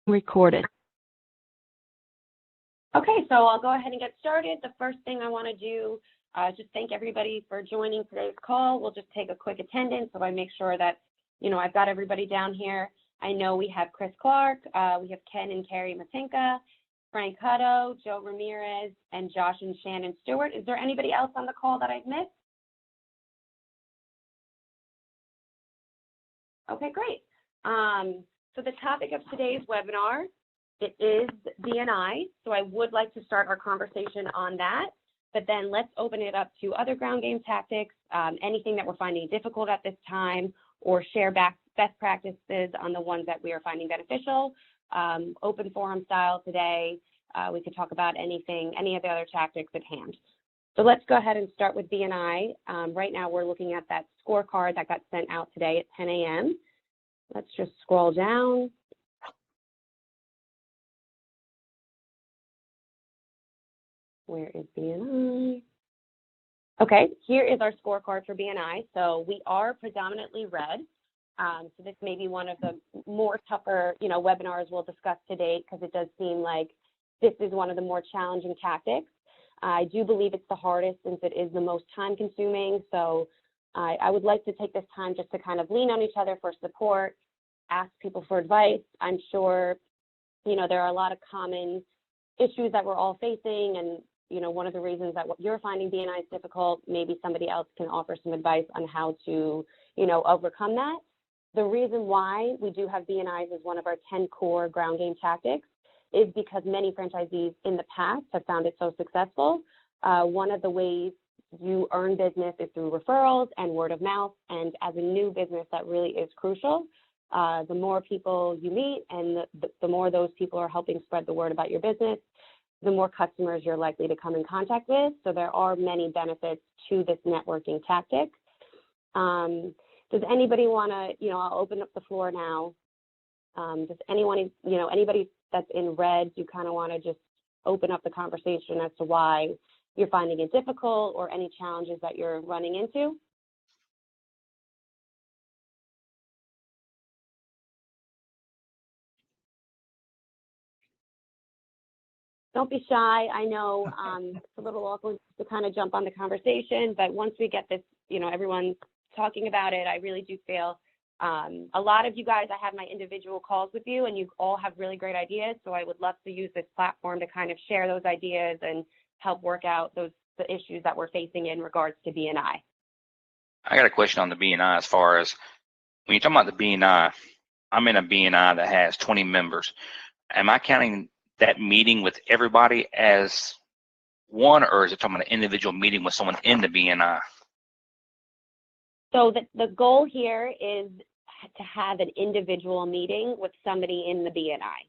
Recorded. Okay, so I'll go ahead and get started. The first thing I want to do is just thank everybody for joining today's call. We'll just take a quick attendance so I make sure that, I've got everybody down here. I know we have Chris Clark, we have Ken and Carrie Matinka, Frank Hutto, Joe Ramirez, and Josh and Shannon Stewart. Is there anybody else on the call that I've missed? Okay, great. So the topic of today's webinar, it is BNI. So I would like to start our conversation on that, but then let's open it up to other ground game tactics, anything that we're finding difficult at this time, or share best practices on the ones that we are finding beneficial. Open forum style today. We could talk about any of the other tactics at hand. So let's go ahead and start with BNI. Right now we're looking at that scorecard that got sent out today at 10 a.m. Let's just scroll down. Where is BNI? Okay, here is our scorecard for BNI. So we are predominantly red. So this may be one of the more tougher, webinars we'll discuss today, because it does seem like this is one of the more challenging tactics. I do believe it's the hardest since it is the most time consuming. So I would like to take this time just to kind of lean on each other for support, ask people for advice. I'm sure, there are a lot of common issues that we're all facing, and one of the reasons that what you're finding BNI is difficult, maybe somebody else can offer some advice on how to, overcome that. The reason why we do have BNIs as one of our 10 core ground game tactics is because many franchisees in the past have found it so successful. One of the ways you earn business is through referrals and word of mouth, and as a new business, that really is crucial. The more people you meet and the more those people are helping spread the word about your business, the more customers you're likely to come in contact with. So there are many benefits to this networking tactic. Does anybody want to, I'll open up the floor now. Does anyone, anybody that's in red, you kind of want to just open up the conversation as to why you're finding it difficult or any challenges that you're running into? Don't be shy. I know it's a little awkward to kind of jump on the conversation, but once we get this, everyone's talking about it, I really do feel a lot of you guys, I have my individual calls with you, and you all have really great ideas. So I would love to use this platform to kind of share those ideas and help work out the issues that we're facing in regards to BNI. I got a question on the BNI as far as when you're talking about the BNI, I'm in a BNI that has 20 members. Am I counting that meeting with everybody as one, or is it talking about an individual meeting with someone in the BNI? So the goal here is to have an individual meeting with somebody in the BNI.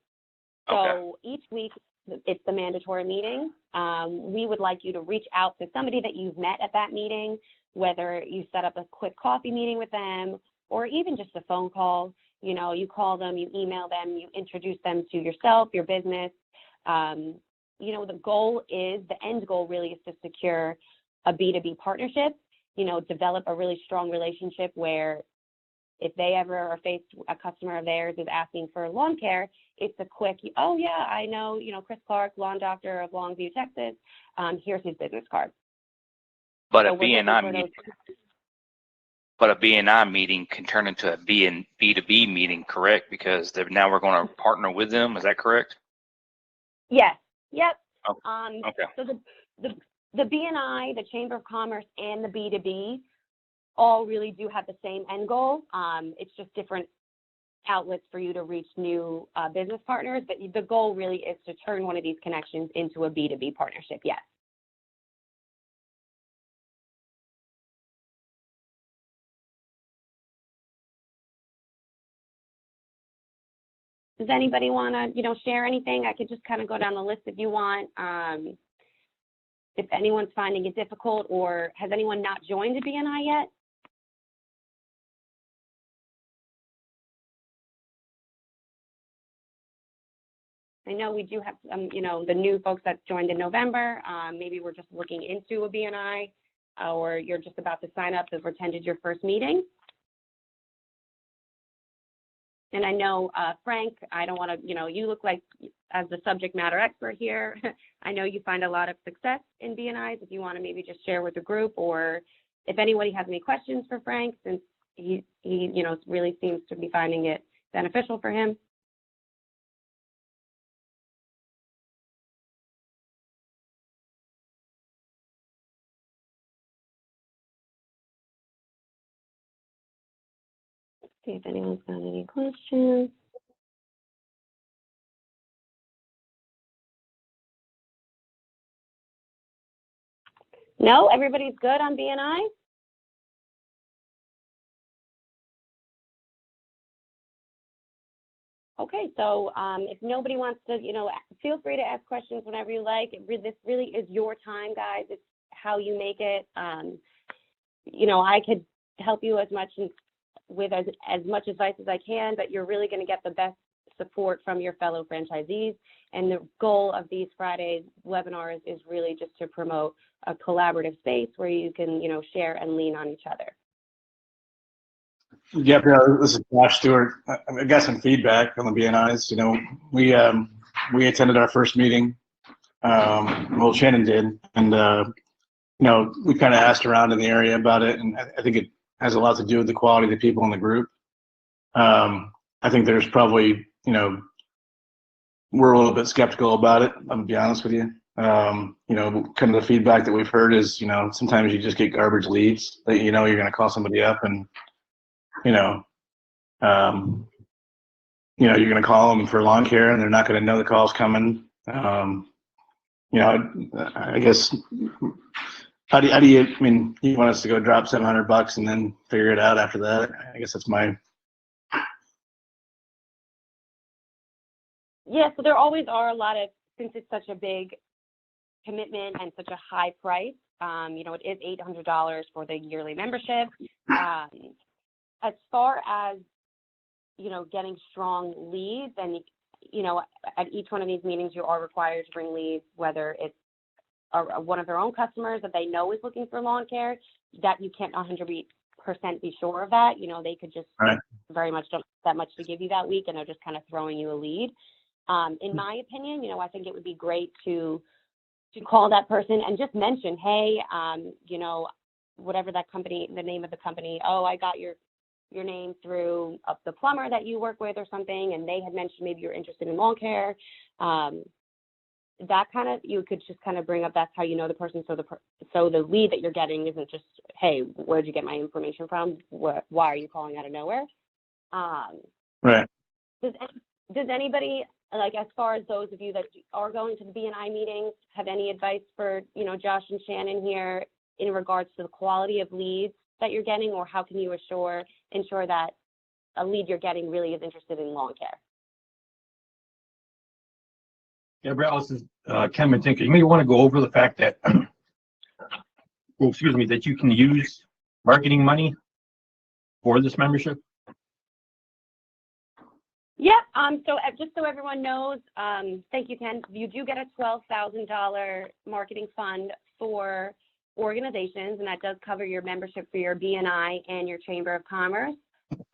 So Okay. Each week, it's the mandatory meeting. We would like you to reach out to somebody that you've met at that meeting, whether you set up a quick coffee meeting with them or even just a phone call. You call them, you email them, you introduce them to yourself, your business. The end goal really is to secure a B2B partnership, develop a really strong relationship where if they ever are faced, a customer of theirs is asking for lawn care, it's a quick, oh yeah, I know, Chris Clark, lawn doctor of Longview, Texas. Here's his business card. But So a BNI meeting can turn into a B2B meeting, correct? Because now we're going to partner with them. Is that correct? Yes. Yep. Okay. So the BNI, the Chamber of Commerce, and the B2B all really do have the same end goal. It's just different outlets for you to reach new business partners, but the goal really is to turn one of these connections into a B2B partnership, yes. Does anybody want to, share anything? I could just kind of go down the list if you want. If anyone's finding it difficult, or has anyone not joined the BNI yet? I know we do have some, the new folks that joined in November. Maybe we're just looking into a BNI, or you're just about to sign up, have attended your first meeting. And I know, Frank, I don't want to, you look like as the subject matter expert here. I know you find a lot of success in BNIs. If you want to maybe just share with the group, or if anybody has any questions for Frank, since he really seems to be finding it beneficial for him. See if anyone's got any questions. No, everybody's good on BNI? Okay, so if nobody wants to, feel free to ask questions whenever you like. This really is your time, guys. It's how you make it. I could help you as much with as much advice as I can, but you're really going to get the best support from your fellow franchisees. And the goal of these Friday webinars is really just to promote a collaborative space where you can, share and lean on each other. Yeah, this is Josh Stewart. I got some feedback on the BNIs. We attended our first meeting. Well, Shannon did, and we kind of asked around in the area about it, and I think it has a lot to do with the quality of the people in the group. I think there's probably, we're a little bit skeptical about it. I'm gonna be honest with you. Kind of the feedback that we've heard is, sometimes you just get garbage leads that you're going to call somebody up and you're going to call them for lawn care and they're not going to know the call's coming. I guess, how do you, you want us to go drop $700 and then figure it out after that? I guess that's my. Yeah, so there always are a lot of, since it's such a big commitment and such a high price, it is $800 for the yearly membership. As far as, getting strong leads, and, at each one of these meetings, you are required to bring leads, whether it's one of their own customers that they know is looking for lawn care, that you can't 100% be sure of that. They could just very much don't have that much to give you that week, and they're just kind of throwing you a lead. In my opinion, I think it would be great to call that person and just mention, hey, whatever that company, the name of the company, oh, I got your name through the plumber that you work with or something, and they had mentioned maybe you're interested in lawn care. That kind of, you could just kind of bring up, that's how you know the person. So the lead that you're getting isn't just, hey, where'd you get my information from? Why are you calling out of nowhere? Right. Does anybody, like, as far as those of you that are going to the BNI meetings, have any advice for, Josh and Shannon here in regards to the quality of leads that you're getting, or how can you ensure that a lead you're getting really is interested in lawn care? Yeah, Brad, this is Ken Matinka. You may want to go over the fact that, that you can use marketing money for this membership. Yeah, so just so everyone knows, thank you, Ken, you do get a $12,000 marketing fund for organizations, and that does cover your membership for your BNI and your Chamber of Commerce.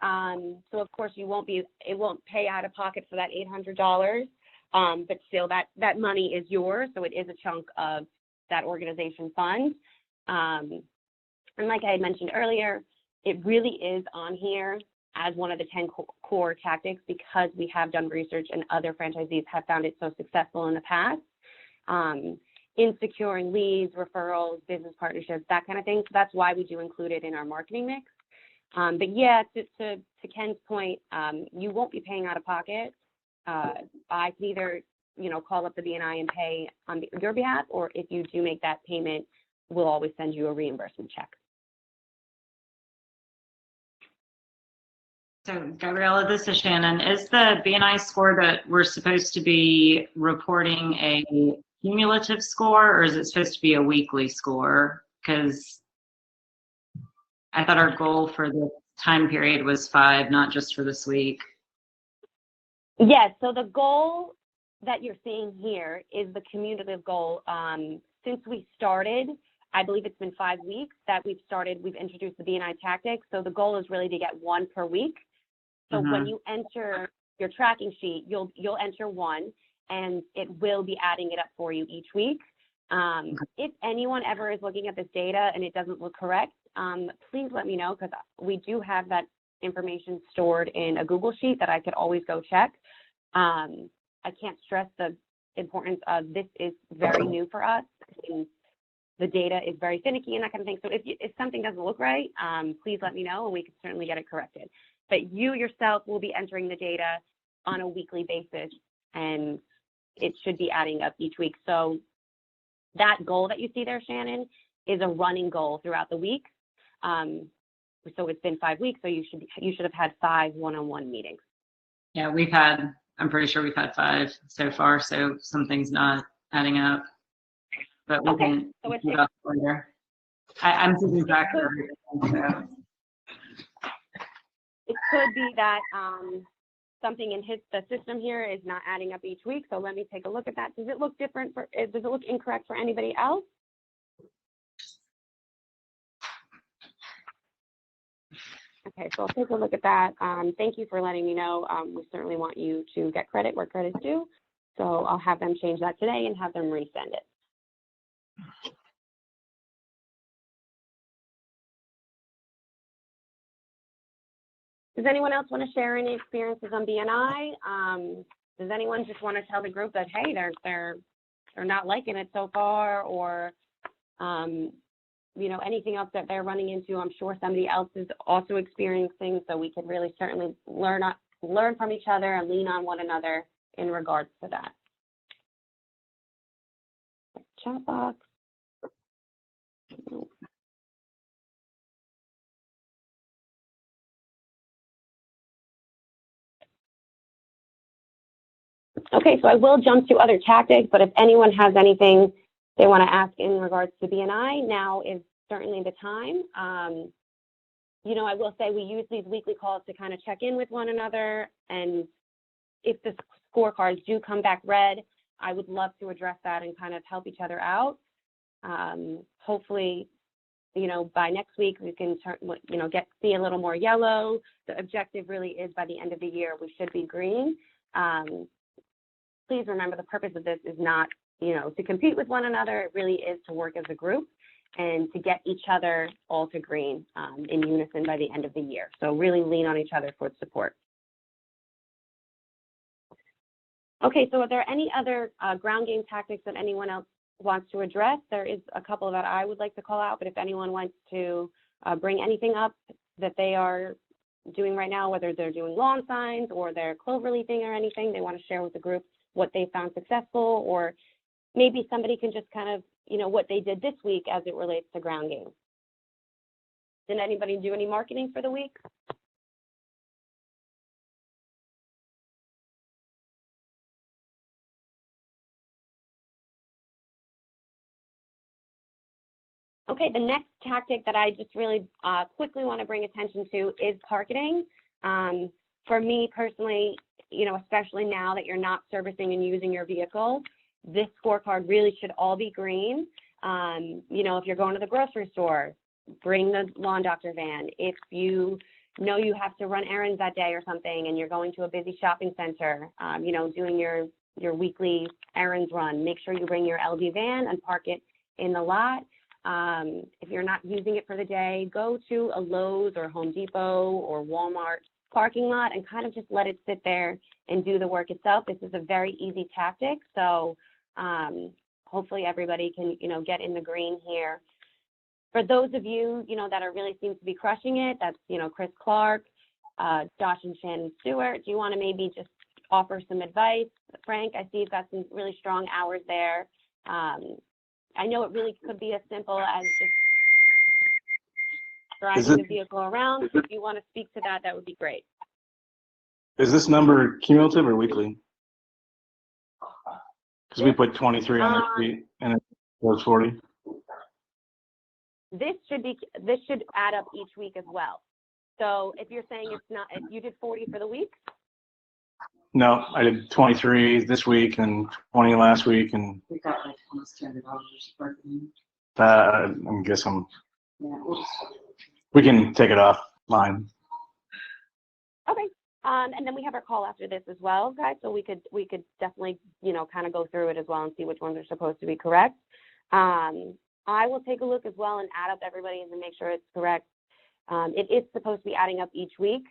So of course it won't pay out of pocket for that $800, but still that money is yours, so it is a chunk of that organization fund. And like I had mentioned earlier, it really is on here as one of the 10 core tactics, because we have done research and other franchisees have found it so successful in the past in securing leads, referrals, business partnerships, that kind of thing. So that's why we do include it in our marketing mix. But yeah, to Ken's point, you won't be paying out of pocket. I can either, call up the BNI and pay on your behalf, or if you do make that payment, we'll always send you a reimbursement check. So, Gabriella, this is Shannon. Is the BNI score that we're supposed to be reporting a cumulative score, or is it supposed to be a weekly score? Because I thought our goal for the time period was 5, not just for this week. Yes, so the goal that you're seeing here is the cumulative goal. Since we started, I believe it's been 5 weeks that we've introduced the BNI tactics. So the goal is really to get one per week. So when you enter your tracking sheet, you'll enter 1, and it will be adding it up for you each week. If anyone ever is looking at this data and it doesn't look correct, please let me know, because we do have that information stored in a Google sheet that I could always go check. I can't stress the importance of this is very new for us, and the data is very finicky and that kind of thing. So if something doesn't look right, please let me know and we can certainly get it corrected. But you yourself will be entering the data on a weekly basis, and it should be adding up each week. So that goal that you see there, Shannon, is a running goal throughout the week. So it's been 5 weeks, so you should have had 5 one-on-one meetings. Yeah, I'm pretty sure we've had 5 so far, so something's not adding up. But we can so do that later. I'm keeping track of everything. So. It could be that something in the system here is not adding up each week. So let me take a look at that. Does it look different does it look incorrect for anybody else? Okay, so I'll take a look at that. Thank you for letting me know. We certainly want you to get credit where credit's due. So I'll have them change that today and have them resend it. Does anyone else want to share any experiences on BNI? Does anyone just want to tell the group that, hey, they're not liking it so far, or anything else that they're running into? I'm sure somebody else is also experiencing, so we can really certainly learn from each other and lean on one another in regards to that. Chat box. Okay, so I will jump to other tactics, but if anyone has anything they want to ask in regards to BNI, now is certainly the time. I will say we use these weekly calls to kind of check in with one another, and if the scorecards do come back red, I would love to address that and kind of help each other out. Hopefully, by next week we can see a little more yellow. The objective really is by the end of the year we should be green. Please remember, the purpose of this is not, to compete with one another. It really is to work as a group and to get each other all to green in unison by the end of the year. So really lean on each other for support. Okay, so are there any other ground game tactics that anyone else wants to address? There is a couple that I would like to call out, but if anyone wants to bring anything up that they are doing right now, whether they're doing lawn signs or they're clover leafing or anything, they want to share with the group what they found successful, or maybe somebody can just kind of, what they did this week as it relates to ground game. Did anybody do any marketing for the week? Okay, the next tactic that I just really quickly want to bring attention to is parking. For me personally, especially now that you're not servicing and using your vehicle, this scorecard really should all be green. If you're going to the grocery store, bring the lawn doctor van. If you know you have to run errands that day or something and you're going to a busy shopping center, doing your weekly errands run, make sure you bring your LD van and park it in the lot. If you're not using it for the day, go to a Lowe's or Home Depot or Walmart parking lot and kind of just let it sit there and do the work itself. This is a very easy tactic, so hopefully everybody can, get in the green here. For those of you, that are really seem to be crushing it, that's, Chris Clark, Josh and Shannon Stewart. Do you want to maybe just offer some advice? Frank, I see you've got some really strong hours there. I know it really could be as simple as just driving the vehicle around. If you want to speak to that, that would be great. Is this number cumulative or weekly? Because we put 23 on the sheet and it was 40. This should add up each week as well. So if you're saying it's not, if you did 40 for the week? No, I did 23 this week and 20 last week, and We got like almost $200 parking. I guess we can take it offline. Okay, And then we have our call after this as well, guys. So we could definitely, kind of go through it as well and see which ones are supposed to be correct. I will take a look as well and add up everybody's and make sure it's correct. It is supposed to be adding up each week.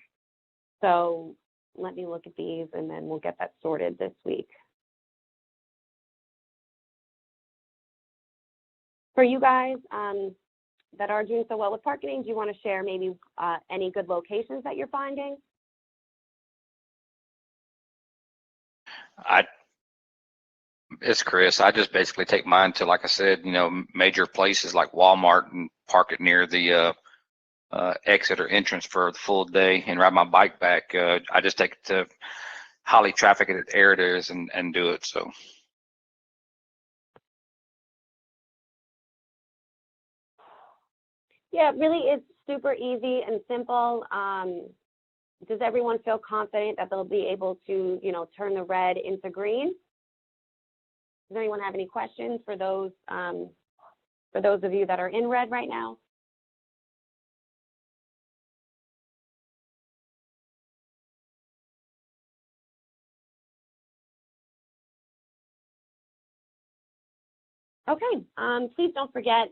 So let me look at these and then we'll get that sorted this week. For you guys that are doing so well with parking, do you want to share maybe any good locations that you're finding? It's Chris. I just basically take mine to, like I said, major places like Walmart and park it near the exit or entrance for the full day and ride my bike back. I just take it to highly trafficked areas and do it. So. Yeah, it really is super easy and simple. Does everyone feel confident that they'll be able to, turn the red into green? Does anyone have any questions for those of you that are in red right now? Okay, please don't forget,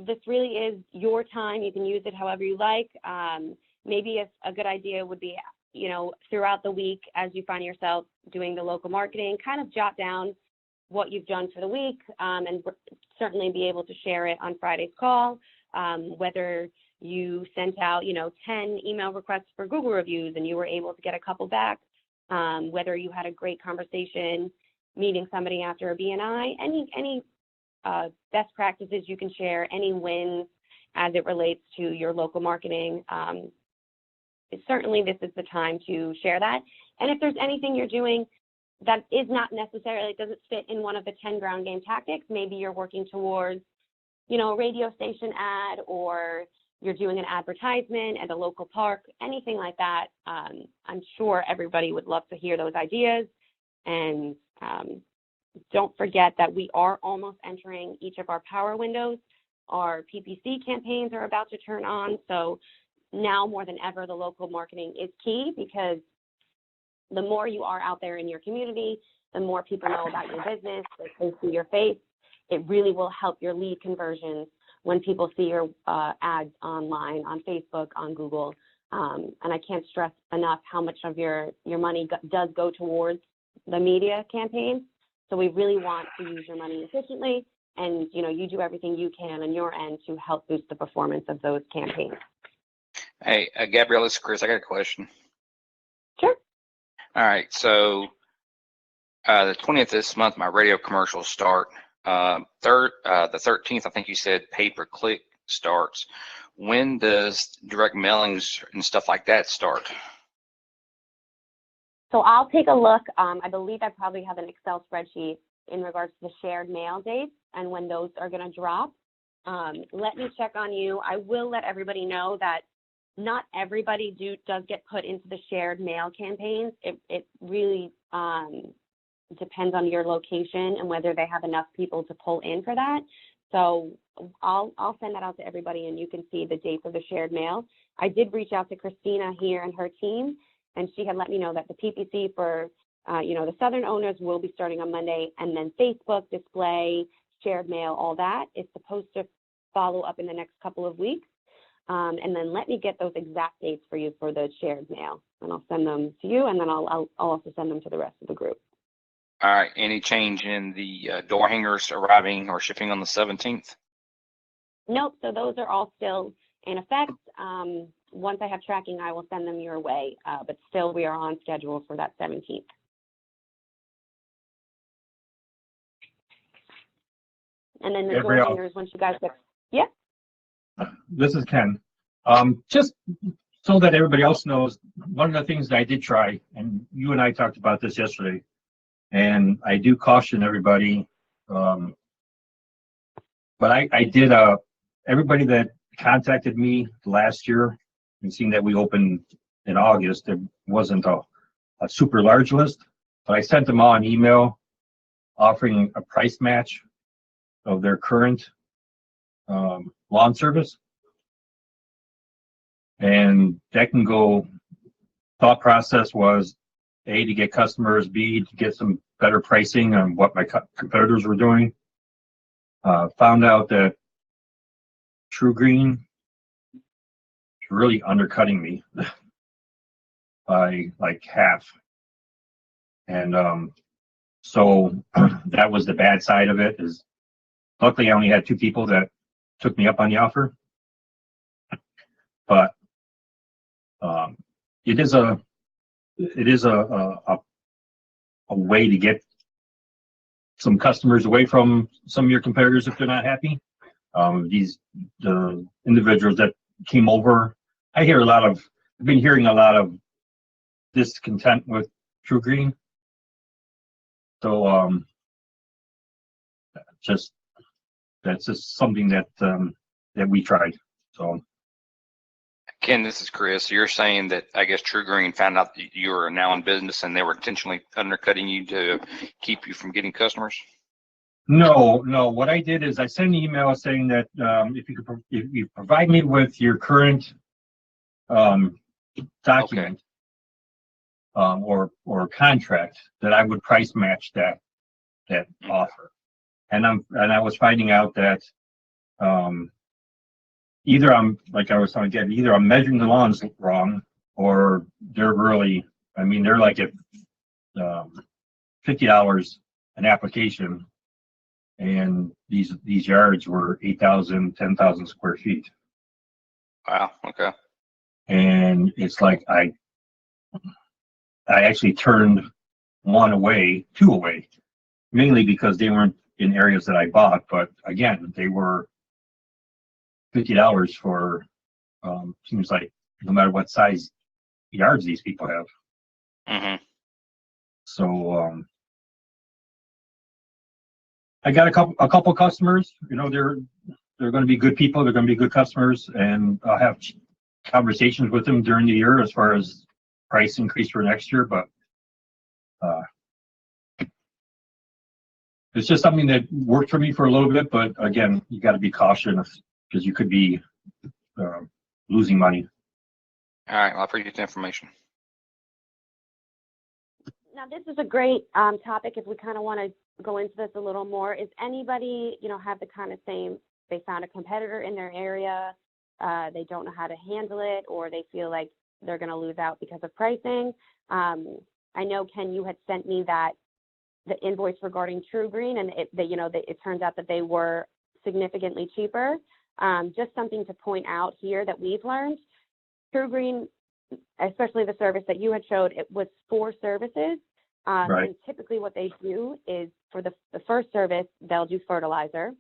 this really is your time. You can use it however you like. Maybe a good idea would be, throughout the week as you find yourself doing the local marketing, kind of jot down what you've done for the week, and certainly be able to share it on Friday's call, whether you sent out, 10 email requests for Google reviews and you were able to get a couple back, whether you had a great conversation meeting somebody after a BNI, any best practices you can share, any wins as it relates to your local marketing. Certainly this is the time to share that. And if there's anything you're doing that is not necessarily, doesn't fit in one of the 10 ground game tactics, maybe you're working towards, a radio station ad, or you're doing an advertisement at a local park, anything like that. I'm sure everybody would love to hear those ideas. And don't forget that we are almost entering each of our power windows. Our PPC campaigns are about to turn on. So now more than ever, the local marketing is key, because the more you are out there in your community, the more people know about your business, they see your face. It really will help your lead conversions when people see your ads online, on Facebook, on Google. And I can't stress enough how much of your money does go towards the media campaigns. So we really want to use your money efficiently, and you do everything you can on your end to help boost the performance of those campaigns. Hey, Gabrielle, this is Chris. I got a question. Sure. All right, so the 20th this month, my radio commercials start. The 13th, I think you said pay-per-click starts. When does direct mailings and stuff like that start? So I'll take a look. I believe I probably have an Excel spreadsheet in regards to the shared mail dates and when those are going to drop. Let me check on you. I will let everybody know that not everybody does get put into the shared mail campaigns. It really depends on your location and whether they have enough people to pull in for that. So I'll send that out to everybody, and you can see the dates of the shared mail. I did reach out to Christina here and her team, and she had let me know that the PPC for the Southern owners will be starting on Monday, and then Facebook, display, shared mail, all that is supposed to follow up in the next couple of weeks. And then let me get those exact dates for you for the shared mail, and I'll send them to you, and then I'll also send them to the rest of the group. All right. Any change in the door hangers arriving or shipping on the 17th? Nope. So those are all still in effect. Once I have tracking, I will send them your way. But still, we are on schedule for that 17th. And then the door hangers, once you guys get, yeah. This is Ken. Just so that everybody else knows, one of the things that I did try, and you and I talked about this yesterday, and I do caution everybody, but I did, everybody that contacted me last year, and seeing that we opened in August, there wasn't a super large list, but I sent them all an email offering a price match of their current lawn service. And that can go thought process was A, to get customers, B, to get some better pricing on what my competitors were doing. Found out that True Green is really undercutting me by like half. And so that was the bad side of it. Is luckily I only had 2 people that took me up on the offer. But it is a way to get some customers away from some of your competitors if they're not happy. The individuals that came over, I've been hearing a lot of discontent with True Green. So that's just something that that we tried. So Ken, this is Chris. You're saying that I guess True Green found out that you were now in business and they were intentionally undercutting you to keep you from getting customers? no. What I did is I sent an email saying that if you provide me with your current document or contract, that I would price match that offer. And I was finding out that either I'm measuring the lawns wrong, or they're really, they're like at $50 an application, and these yards were 8,000, 10,000 square feet. Wow. Okay. And it's like I actually turned 2 away, mainly because they weren't in areas that I bought. But again, they were $50 for seems like no matter what size yards these people have. Mm-hmm. So I got a couple customers. They're going to be good people. They're going to be good customers, and I'll have conversations with them during the year as far as price increase for next year. But it's just something that worked for me for a little bit. But again, you got to be cautious because you could be losing money. All right. Well, I appreciate the information. Now, this is a great topic if we kind of want to go into this a little more. Is anybody, have the kind of same, they found a competitor in their area, they don't know how to handle it, or they feel like they're going to lose out because of pricing? I know, Ken, you had sent me the invoice regarding True Green, and it turns out that they were significantly cheaper. Just something to point out here that we've learned, True Green, especially the service that you had showed, it was 4 services. Right. And typically what they do is for the first service, they'll do fertilizer.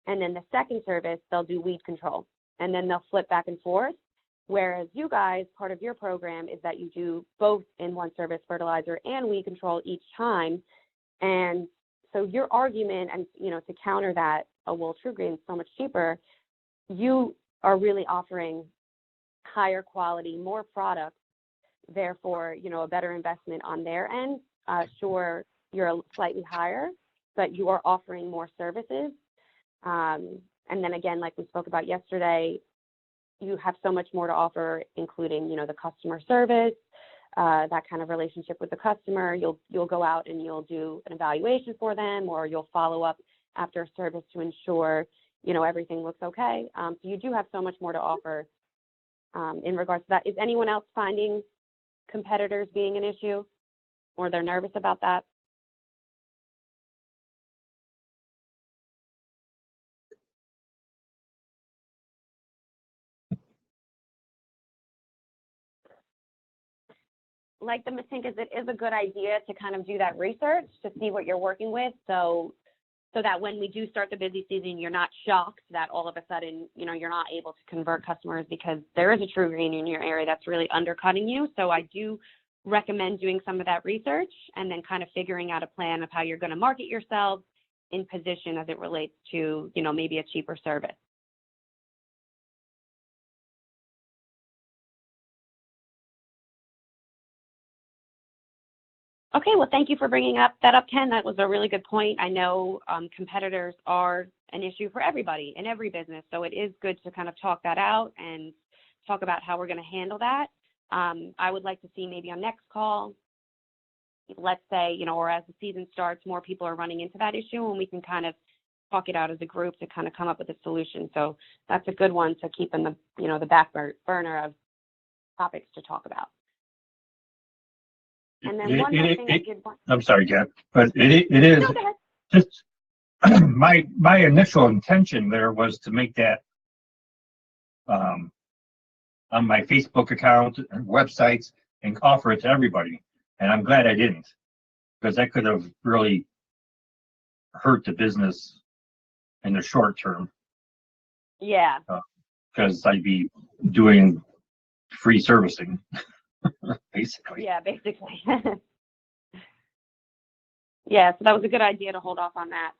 And then the second service, they'll do weed control. And then they'll flip back and forth. Whereas you guys, part of your program is that you do both in one service, fertilizer and weed control each time. And so your argument, and to counter that, well, True Green is so much cheaper, you are really offering higher quality, more products, therefore, a better investment on their end. Sure, you're slightly higher, but you are offering more services. And then again, like we spoke about yesterday, you have so much more to offer, including, the customer service, that kind of relationship with the customer. You'll go out and you'll do an evaluation for them, or you'll follow up after service to ensure, everything looks okay. So you do have so much more to offer in regards to that. Is anyone else finding competitors being an issue, or they're nervous about that? Like the Matinkas, it is a good idea to kind of do that research to see what you're working with, so that when we do start the busy season, you're not shocked that all of a sudden, you're not able to convert customers because there is a True Green in your area that's really undercutting you. So I do recommend doing some of that research and then kind of figuring out a plan of how you're going to market yourself in position as it relates to, maybe a cheaper service. Okay, well, thank you for bringing that up, Ken. That was a really good point. I know competitors are an issue for everybody in every business, so it is good to kind of talk that out and talk about how we're going to handle that. I would like to see maybe on next call, let's say, or as the season starts, more people are running into that issue, and we can kind of talk it out as a group to kind of come up with a solution. So that's a good one to keep in the, the back burner of topics to talk about. And then one more thing I did want. I'm sorry, Jeff, but it is No, go ahead. just my initial intention there was to make that on my Facebook account and websites and offer it to everybody. And I'm glad I didn't, because that could have really hurt the business in the short term. Yeah. Because I'd be doing free servicing, basically. Yeah, basically. Yeah, so that was a good idea to hold off on that.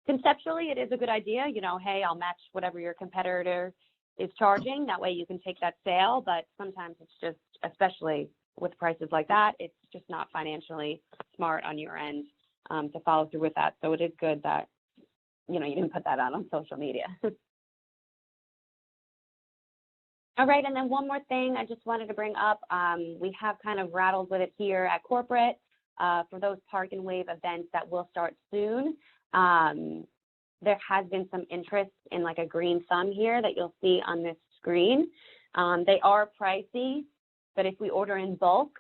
Conceptually, it is a good idea. Hey, I'll match whatever your competitor is charging. That way you can take that sale. But sometimes it's just, especially with prices like that, it's just not financially smart on your end to follow through with that. So it is good that, you didn't put that out on social media. All right, and then one more thing I just wanted to bring up. We have kind of rattled with it here at corporate for those Park and Wave events that will start soon. There has been some interest in like a green thumb here that you'll see on this screen. They are pricey, but if we order in bulk,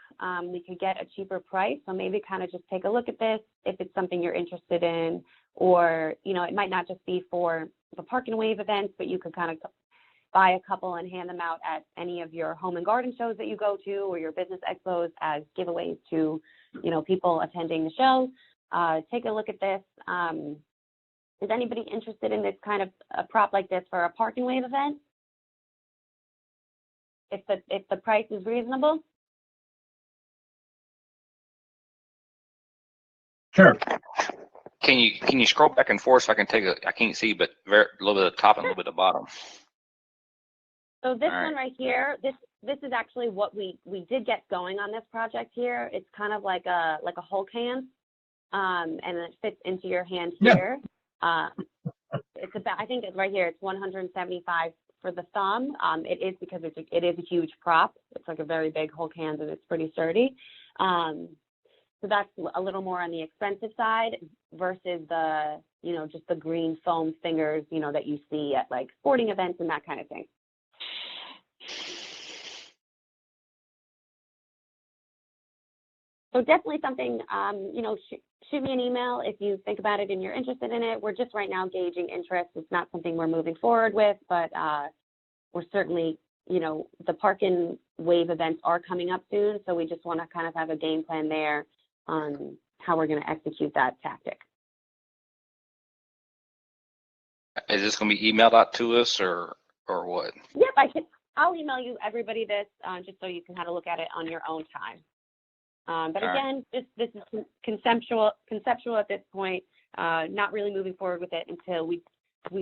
we could get a cheaper price. So maybe kind of just take a look at this if it's something you're interested in, or, it might not just be for the Park and Wave events, but you could kind of buy a couple and hand them out at any of your home and garden shows that you go to, or your business expos as giveaways to, people attending the show. Take a look at this. Is anybody interested in this kind of a prop like this for a Park and Wave event? If the price is reasonable? Sure. Can you scroll back and forth so I can I can't see, but a little bit at the top and a little bit at the bottom. So this one right here, this is actually what we did get going on this project here. It's kind of like a Hulk hand, and it fits into your hand here. It's about, I think it's right here, it's 175 for the thumb. It is because it is a huge prop. It's like a very big Hulk hand, and it's pretty sturdy. So that's a little more on the expensive side versus the, just the green foam fingers, that you see at like sporting events and that kind of thing. So definitely something, shoot me an email if you think about it and you're interested in it. We're just right now gauging interest. It's not something we're moving forward with, but we're certainly, the Park and Wave events are coming up soon. So we just want to kind of have a game plan there on how we're going to execute that tactic. Is this going to be emailed out to us or what? Yep, I'll email you everybody this just so you can have a look at it on your own time. But again, this is conceptual at this point, not really moving forward with it until we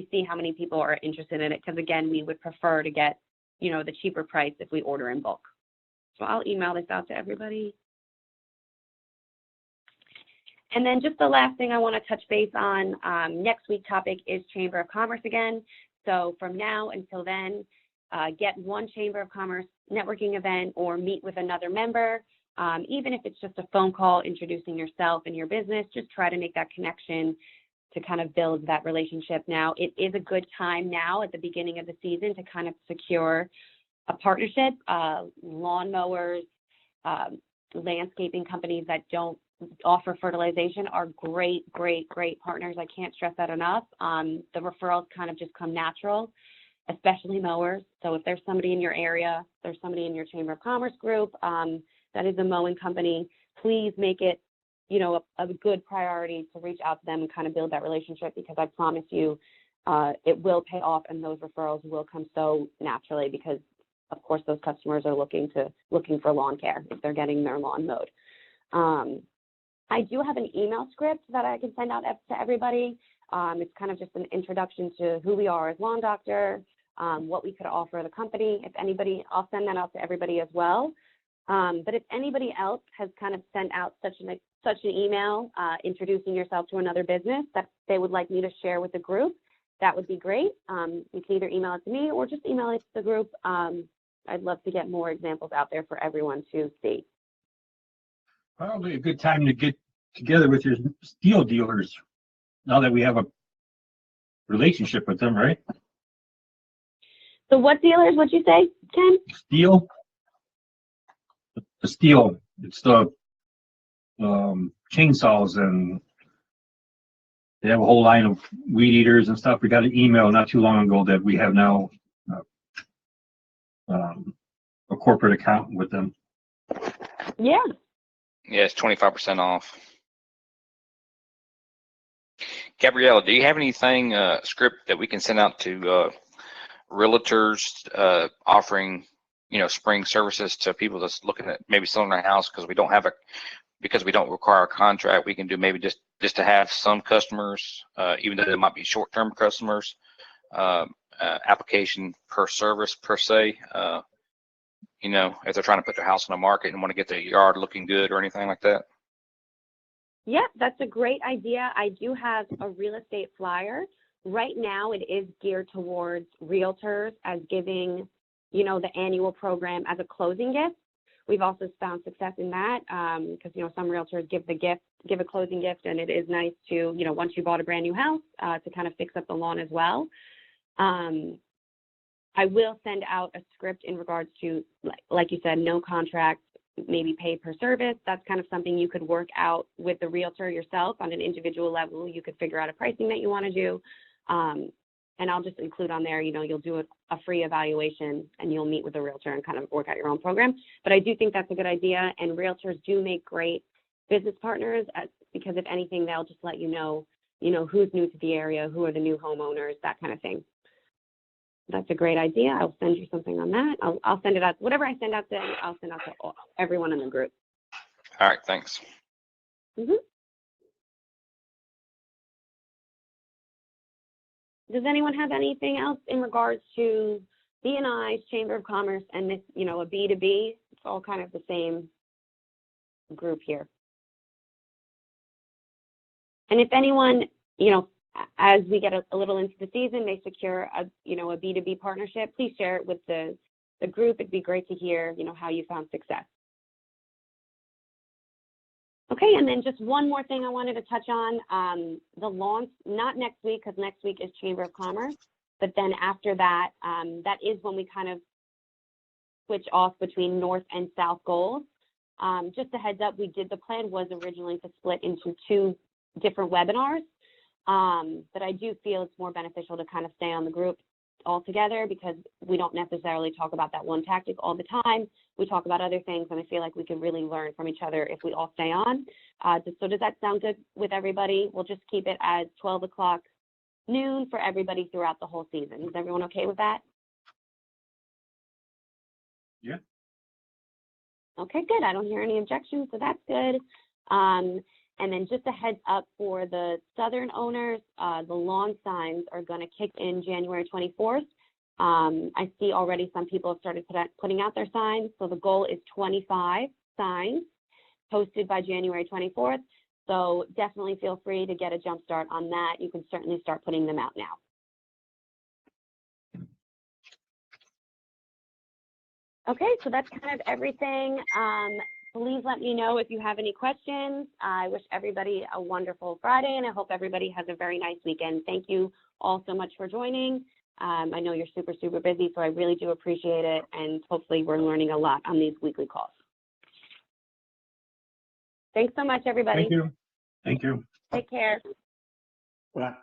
see how many people are interested in it. Because again, we would prefer to get, the cheaper price if we order in bulk. So I'll email this out to everybody. And then just the last thing I want to touch base on, next week's topic is Chamber of Commerce again. So from now until then, get one Chamber of Commerce networking event or meet with another member. Even if it's just a phone call introducing yourself and your business, just try to make that connection to kind of build that relationship. Now, it is a good time now at the beginning of the season to kind of secure a partnership. Lawnmowers, landscaping companies that don't offer fertilization are great partners. I can't stress that enough. The referrals kind of just come natural, especially mowers. So if there's somebody in your area, there's somebody in your Chamber of Commerce group that is a mowing company, please make it, a good priority to reach out to them and kind of build that relationship, because I promise you it will pay off and those referrals will come so naturally, because of course those customers are looking for lawn care if they're getting their lawn mowed. I do have an email script that I can send out to everybody. It's kind of just an introduction to who we are as Lawn Doctor, what we could offer the company. If anybody, I'll send that out to everybody as well. But if anybody else has kind of sent out such an email introducing yourself to another business that they would like me to share with the group, that would be great. You can either email it to me or just email it to the group. I'd love to get more examples out there for everyone to see. Probably a good time to get together with your steel dealers now that we have a relationship with them, right? So what dealers would you say, Ken? Steel. The steel. It's the chainsaws, and they have a whole line of weed eaters and stuff. We got an email not too long ago that we have now a corporate account with them. Yeah. Yeah, it's 25% off. Gabriella, do you have anything script that we can send out to realtors offering, spring services to people that's looking at maybe selling their house because we don't require a contract? We can do maybe just to have some customers, even though they might be short-term customers, application per service per se. If they're trying to put their house on the market and want to get their yard looking good or anything like that. Yeah, that's a great idea. I do have a real estate flyer. Right now, it is geared towards realtors as giving, the annual program as a closing gift. We've also found success in that because, some realtors give a closing gift, and it is nice to, once you bought a brand new house, to kind of fix up the lawn as well. I will send out a script in regards to, like you said, no contract, maybe pay per service. That's kind of something you could work out with the realtor yourself on an individual level. You could figure out a pricing that you want to do. And I'll just include on there, you'll do a free evaluation and you'll meet with the realtor and kind of work out your own program. But I do think that's a good idea. And realtors do make great business partners because if anything, they'll just let you know, who's new to the area, who are the new homeowners, that kind of thing. That's a great idea. I'll send you something on that. I'll send it out. Whatever I send out to, I'll send out to everyone in the group. All right, thanks. Mm-hmm. Does anyone have anything else in regards to BNI's Chamber of Commerce and this, a B2B? It's all kind of the same group here. And if anyone, as we get a little into the season, they secure a B2B partnership, please share it with the group. It'd be great to hear, how you found success. Okay, and then just one more thing I wanted to touch on, the launch, not next week, because next week is Chamber of Commerce, but then after that, that is when we kind of switch off between North and South goals. Just a heads up, the plan was originally to split into 2 different webinars, but I do feel it's more beneficial to kind of stay on the group all together because we don't necessarily talk about that one tactic all the time. We talk about other things, and I feel like we can really learn from each other if we all stay on. So does that sound good with everybody? We'll just keep it as 12 o'clock noon for everybody throughout the whole season. Is everyone okay with that? Yeah. Okay, good. I don't hear any objections, so that's good. And then just a heads up for the Southern owners, the lawn signs are going to kick in January 24th. I see already some people have started putting out their signs. So the goal is 25 signs posted by January 24th. So definitely feel free to get a jump start on that. You can certainly start putting them out now. Okay, so that's kind of everything. Please let me know if you have any questions. I wish everybody a wonderful Friday, and I hope everybody has a very nice weekend. Thank you all so much for joining. I know you're super, super busy, so I really do appreciate it, and hopefully we're learning a lot on these weekly calls. Thanks so much, everybody. Thank you. Thank you. Take care. Bye.